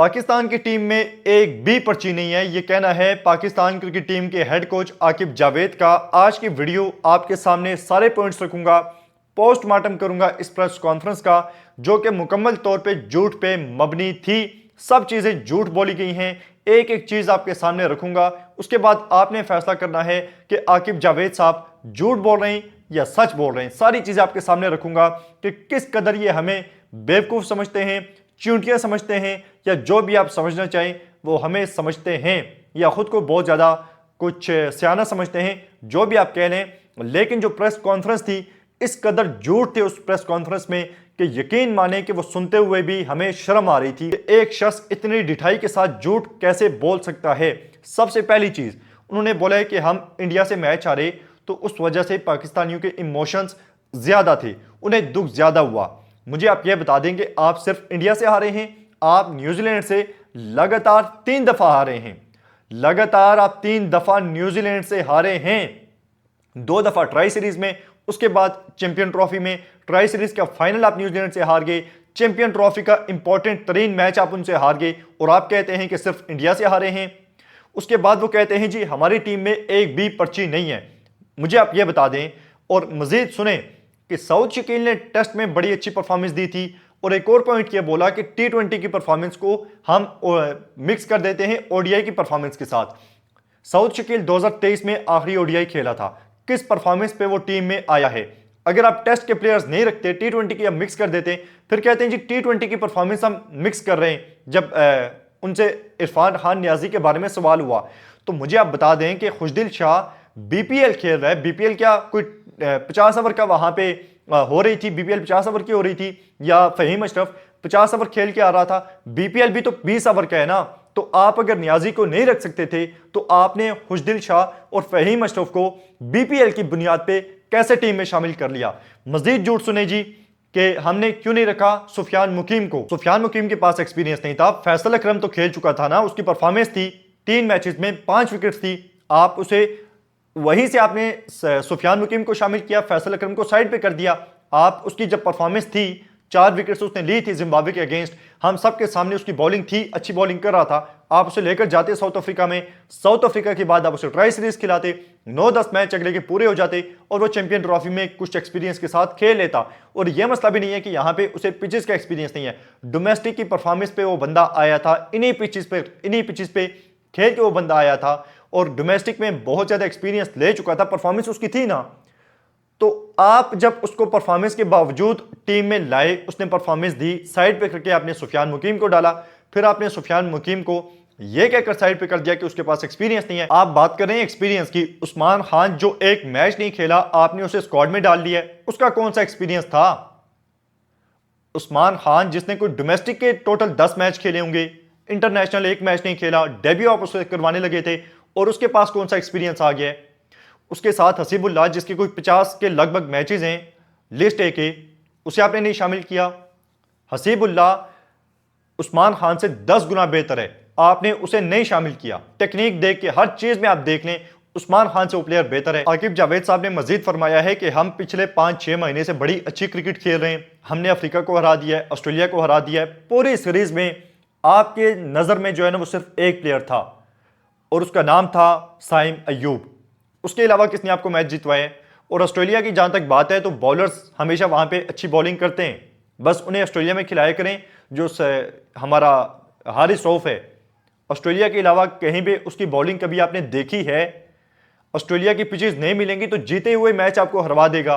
पाकिस्तान की टीम में एक भी पर्ची नहीं है, ये कहना है पाकिस्तान क्रिकेट टीम के हेड कोच आकिब जावेद का। आज की वीडियो आपके सामने सारे पॉइंट्स रखूंगा, पोस्टमार्टम करूंगा इस प्रेस कॉन्फ्रेंस का, जो कि मुकम्मल तौर पे झूठ पे मबनी थी। सब चीजें झूठ बोली गई हैं, एक एक चीज आपके सामने रखूंगा। उसके बाद आपने फैसला करना है कि आकिब जावेद साहब झूठ बोल रहे हैं या सच बोल रहे हैं। सारी चीजें आपके सामने रखूंगा कि किस कदर ये हमें बेवकूफ समझते हैं, चूंटियां समझते हैं, या जो भी आप समझना चाहें वो हमें समझते हैं, या खुद को बहुत ज़्यादा कुछ सियाना समझते हैं, जो भी आप कह लें। लेकिन जो प्रेस कॉन्फ्रेंस थी, इस कदर झूठ थे उस प्रेस कॉन्फ्रेंस में कि यकीन माने कि वो सुनते हुए भी हमें शर्म आ रही थी। एक शख्स इतनी ढिठाई के साथ झूठ कैसे बोल सकता है। सबसे पहली चीज़ उन्होंने बोला है कि हम इंडिया से मैच हारे तो उस वजह से पाकिस्तानियों के इमोशंस ज़्यादा थे, उन्हें दुख ज़्यादा हुआ। मुझे आप यह बता दें कि आप सिर्फ इंडिया से हारे हैं, आप न्यूजीलैंड से लगातार 3 दफा हारे हैं। लगातार आप 3 दफा न्यूजीलैंड से हारे हैं। 2 दफा ट्राई सीरीज में, उसके बाद चैंपियन ट्रॉफी में। ट्राई सीरीज का फाइनल आप न्यूजीलैंड से हार गए, चैंपियन ट्रॉफी का इंपॉर्टेंट तरीन मैच आप उनसे हार गए, और आप कहते हैं कि सिर्फ इंडिया से हारे हैं। उसके बाद वो कहते हैं जी हमारी टीम में एक भी पर्ची नहीं है। मुझे आप यह बता दें और मजीद सुने कि सऊद शकील ने टेस्ट में बड़ी अच्छी परफॉर्मेंस दी थी, और एक और पॉइंट यह बोला कि T20 की परफॉर्मेंस को हम मिक्स कर देते हैं ओडीआई की परफॉर्मेंस के साथ। सऊद शकील 2023 में आखिरी ओडीआई खेला था, किस परफॉर्मेंस पे वो टीम में आया है। अगर आप टेस्ट के प्लेयर्स नहीं रखते, T20 की हम मिक्स कर देते, फिर कहते हैं जी T20 की परफॉर्मेंस हम मिक्स कर रहे हैं। जब उनसे इरफान खान नियाजी के बारे में सवाल हुआ तो मुझे आप बता दें कि खुशदिल शाह बीपीएल खेल रहा है। बीपीएल क्या कोई 50 ओवर का वहां पे हो रही थी, बीपीएल 50 ओवर की हो रही थी, या फहीम अशरफ 50 ओवर खेल के आ रहा था। बीपीएल भी तो 20 ओवर का है ना। तो आप अगर नियाजी को नहीं रख सकते थे तो आपने खुशदिल शाह और फहीम अशरफ को बीपीएल की बुनियाद पे कैसे टीम में शामिल कर लिया। मजीद झूठ सुने जी कि हमने क्यों नहीं रखा सुफियान मुकीम को। सुफियान मुकीम के पास एक्सपीरियंस नहीं था, फैसल अकरम तो खेल चुका था ना, उसकी परफॉर्मेंस थी 3 मैचेस में 5 विकेट्स थी। आप उसे वहीं से आपने सुफियान मुकीम को शामिल किया, फैसल अकरम को साइड पे कर दिया। आप उसकी जब परफॉर्मेंस थी 4 विकेट्स उसने ली थी जिम्बाब्वे के अगेंस्ट, हम सबके सामने उसकी बॉलिंग थी, अच्छी बॉलिंग कर रहा था। आप उसे लेकर जाते साउथ अफ्रीका में, साउथ अफ्रीका के बाद आप उसे ट्राई सीरीज खिलाते, 9-10 मैच अगले के पूरे हो जाते, और वो चैंपियन ट्रॉफी में कुछ एक्सपीरियंस के साथ खेल लेता। और यह मसला भी नहीं है कि यहाँ पे उसे पिचेस का एक्सपीरियंस नहीं है, डोमेस्टिक की परफॉर्मेंस पे वो बंदा आया था, इन्हीं पिचेस पे खेल के वो बंदा आया था, और डोमेस्टिक में बहुत ज्यादा एक्सपीरियंस ले चुका था, परफॉर्मेंस उसकी थी ना। तो आप जब उसको परफॉर्मेंस के बावजूद टीम में लाए, उसने परफॉर्मेंस दी, साइड पे करके आपने सुफियान मुकीम को डाला, फिर आपने सुफियान मुकीम को यह कहकर साइड पे कर दिया कि उसके पास एक्सपीरियंस नहीं है। आप बात कर रहे हैं एक्सपीरियंस की, उस्मान खान जो एक मैच नहीं खेला आपने उसे स्क्वाड में डाल दिया, उसका कौन सा एक्सपीरियंस था। उस्मान खान जिसने कोई डोमेस्टिक के टोटल 10 मैच खेले होंगे, इंटरनेशनल एक मैच नहीं खेला, डेब्यू आप उसे करवाने लगे थे, और उसके पास कौन सा एक्सपीरियंस आ गया है। उसके साथ हसीबुल्लाह जिसके कोई 50 के लगभग मैचेस हैं लिस्ट ए के, उसे आपने नहीं शामिल किया। हसीबुल्लाह उस्मान खान से 10 गुना बेहतर है, आपने उसे नहीं शामिल किया। टेक्निक देख के, हर चीज में आप देख लें, उस्मान खान से वो प्लेयर बेहतर है। आकिब जावेद साहब ने मजीद फरमाया है कि हम पिछले 5-6 महीने से बड़ी अच्छी क्रिकेट खेल रहे हैं, हमने अफ्रीका को हरा दिया है, ऑस्ट्रेलिया को हरा दिया है। पूरी सीरीज में आपके नजर में जो है ना वो सिर्फ एक प्लेयर था, और उसका नाम था साइम अय्यूब। उसके अलावा किसने आपको मैच जितवाए। और ऑस्ट्रेलिया की जहां तक बात है तो बॉलर्स हमेशा वहां पे अच्छी बॉलिंग करते हैं, बस उन्हें ऑस्ट्रेलिया में खिलाया करें। जो हमारा हारिस रऊफ है, ऑस्ट्रेलिया के अलावा कहीं भी उसकी बॉलिंग कभी आपने देखी है। ऑस्ट्रेलिया की पिचेस नहीं मिलेंगी तो जीते हुए मैच आपको हरवा देगा।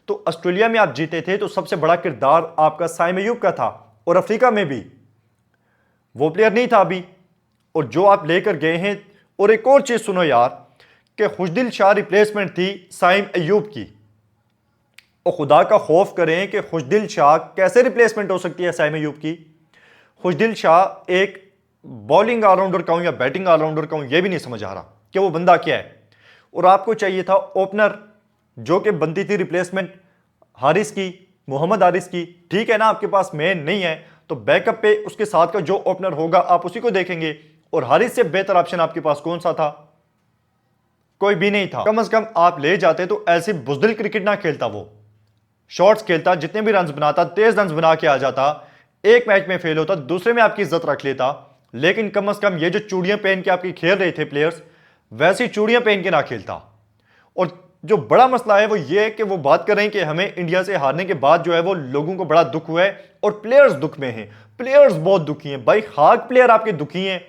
तो ऑस्ट्रेलिया में आप जीते थे तो सबसे बड़ा किरदार आपका साइम अय्यूब का था, और अफ्रीका में भी वो प्लेयर नहीं था अभी, और जो आप लेकर गए हैं। और एक और चीज सुनो यार, कि खुशदिल शाह रिप्लेसमेंट थी साइम अय्यूब की, और खुदा का खौफ करें कि खुशदिल शाह कैसे रिप्लेसमेंट हो सकती है साइम अय्यूब की। खुशदिल शाह एक बॉलिंग ऑलराउंडर कहूं या बैटिंग ऑलराउंडर कहूं, यह भी नहीं समझ आ रहा कि वो बंदा क्या है। और आपको चाहिए था ओपनर, जो कि बनती थी रिप्लेसमेंट हारिस की, मोहम्मद हारिस की। ठीक है ना, आपके पास मेन नहीं है तो बैकअप पे उसके साथ का जो ओपनर होगा आप उसी को देखेंगे। और हारिस से बेहतर ऑप्शन आपके पास कौन सा था, कोई भी नहीं था। कम से कम आप ले जाते तो ऐसी बुजदिल क्रिकेट ना खेलता, वो शॉट्स खेलता, जितने भी रन बनाता, तेज रन बना के आ जाता। एक मैच में फेल होता, दूसरे में आपकी इज्जत रख लेता, लेकिन कम से कम ये जो चूड़ियां पहन के आपकी खेल रहे थे प्लेयर्स, वैसी चूड़ियां पहन के ना खेलता। और जो बड़ा मसला है वो ये है कि वो बात कर रहे हैं कि हमें इंडिया से हारने के बाद जो है वो लोगों को बड़ा दुख हुआ है और प्लेयर्स दुख में हैं, प्लेयर्स बहुत दुखी हैं। भाई हाक प्लेयर आपके दुखी हैं,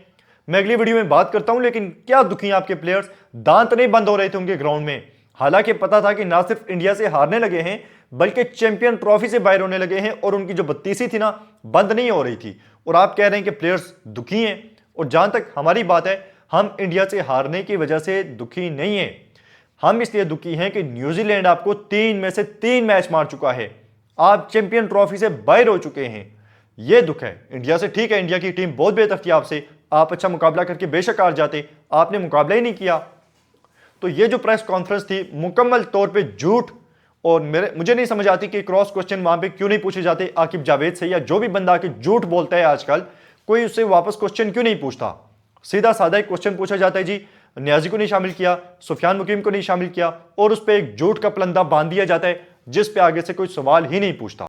मैं अगली वीडियो में बात करता हूं, लेकिन क्या दुखी हैं आपके प्लेयर्स? दांत नहीं बंद हो रहे थे उनके ग्राउंड में, हालांकि पता था कि ना सिर्फ इंडिया से हारने लगे हैं बल्कि चैंपियन ट्रॉफी से बाहर होने लगे हैं, और उनकी जो बत्तीसी थी ना बंद नहीं हो रही थी। और आप कह रहे हैं कि प्लेयर्स दुखी हैं। और जहां तक हमारी बात है, हम इंडिया से हारने की वजह से दुखी नहीं है, हम इसलिए दुखी हैं कि न्यूजीलैंड आपको 3 में से 3 मैच मार चुका है, आप चैंपियन ट्रॉफी से बाहर हो चुके हैं। यह दुख है इंडिया से। ठीक है, इंडिया की टीम बहुत बेहतर थी आपसे, आप अच्छा मुकाबला करके बेशक हार जाते, आपने मुकाबला ही नहीं किया। तो ये जो प्रेस कॉन्फ्रेंस थी मुकम्मल तौर पे झूठ, और मुझे नहीं समझ आती कि क्रॉस क्वेश्चन वहां पे क्यों नहीं पूछे जाते आकिब जावेद से, या जो भी बंदा आके झूठ बोलता है आजकल कोई उससे वापस क्वेश्चन क्यों नहीं पूछता। सीधा साधा एक क्वेश्चन पूछा जाता है जी, न्याजी को नहीं शामिल किया, सुफियान मुकीम को नहीं शामिल किया, और उस पर एक झूठ का पलंदा बांध दिया जाता है जिस पे आगे से कोई सवाल ही नहीं पूछता।